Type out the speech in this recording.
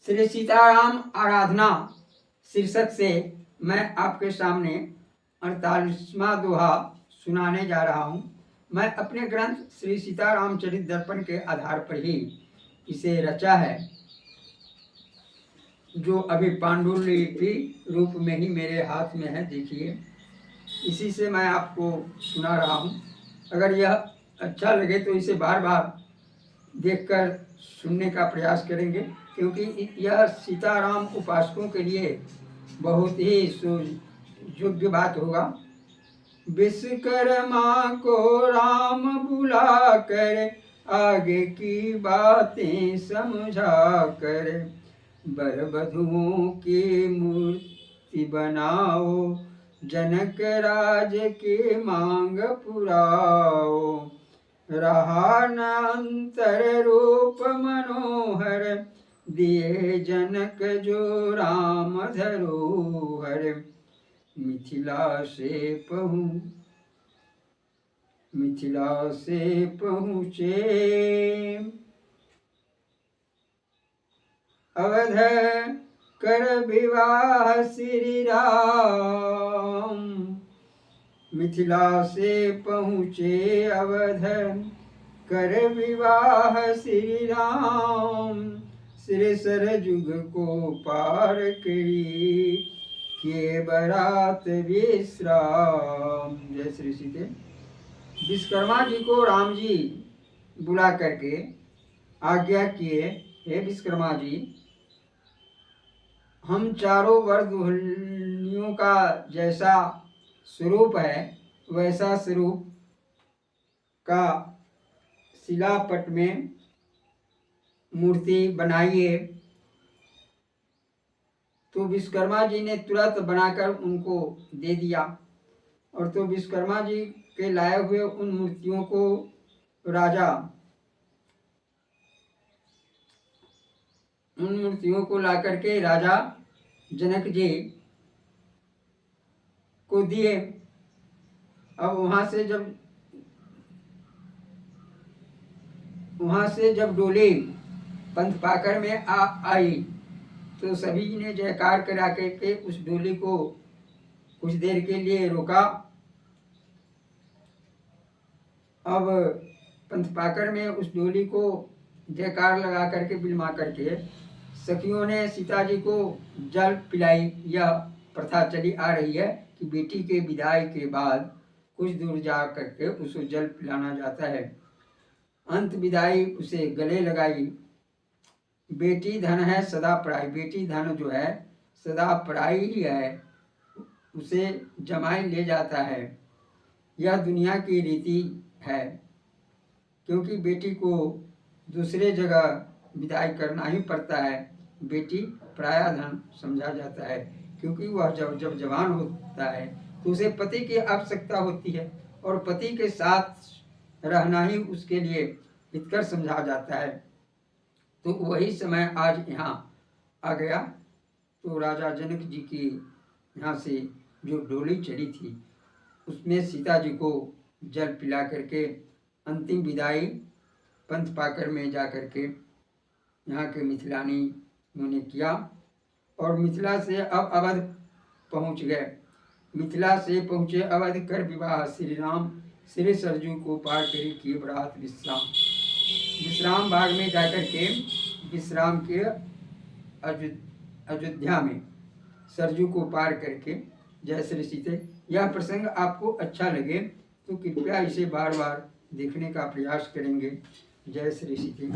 श्री सीताराम आराधना शीर्षक से मैं आपके सामने 48वां दोहा सुनाने जा रहा हूँ। मैं अपने ग्रंथ श्री सीतारामचरित दर्पण के आधार पर ही इसे रचा है, जो अभी पांडुलिपि रूप में ही मेरे हाथ में है। देखिए, इसी से मैं आपको सुना रहा हूँ। अगर यह अच्छा लगे तो इसे बार बार देखकर सुनने का प्रयास करेंगे, क्योंकि यह सीताराम उपासकों के लिए बहुत ही सुयोग्य बात होगा। विश्वकर्मा को राम बुला कर आगे की बातें समझा कर, वर वधुओं की मूर्ति बनाओ, जनक राज की मांग पुराओ। रहा न अंतर रूप मनोहर, दिए जनक जो राम धरोहर। मिथिला से पहुँचे अवध, कर विवाह श्री राम। मिथिला से पहुँचे अवध, कर विवाह श्री राम। श्री सरजुग को पार करी, किए बरात विश्राम। जय श्री सीते। विश्वकर्मा जी को राम जी बुला करके आज्ञा किए, हे विश्वकर्मा जी, हम चारों वर दुल्हनियों का जैसा स्वरूप है वैसा स्वरूप का शिलापट में मूर्ति बनाइए। तो विश्वकर्मा जी ने तुरंत बनाकर उनको दे दिया। और तो विश्वकर्मा जी के लाए हुए उन मूर्तियों को ला करके राजा जनक जी को दिए। अब वहां से जब डोली पंथ पाकर में आई तो सभी ने जयकार करा करके उस डोली को कुछ देर के लिए रोका। अब पंथ पाकर में उस डोली को जयकार लगा करके बिलमा करके सखियों ने सीता जी को जल पिलाई। यह प्रथा चली आ रही है कि बेटी के विदाई के बाद कुछ दूर जा करके उसको जल पिलाना जाता है। अंत विदाई उसे गले लगाई। बेटी धन है सदा पराई। बेटी धन जो है सदा पराई ही है, उसे जमाई ले जाता है। यह दुनिया की रीति है, क्योंकि बेटी को दूसरे जगह विदाई करना ही पड़ता है। बेटी पराया धन समझा जाता है, क्योंकि वह जब जवान होता है तो उसे पति की आवश्यकता होती है और पति के साथ रहना ही उसके लिए हितकर समझा जाता है। तो वही समय आज यहाँ आ गया। तो राजा जनक जी की यहाँ से जो डोली चली थी उसमें सीता जी को जल पिला करके अंतिम विदाई पंथ पाकर में जा करके यहाँ के मिथिलानी उन्होंने किया। और मिथिला से अब अवध पहुँच गए। मिथिला से पहुँचे अवध, कर विवाह श्री राम। श्री सरजू को पार करी, किए बरात विश्राम। विश्राम बाग में जाकर के विश्राम के अयोध्या में सरजू को पार करके। जय श्री सीते। यह प्रसंग आपको अच्छा लगे तो कृपया इसे बार बार देखने का प्रयास करेंगे। जय श्री सीते।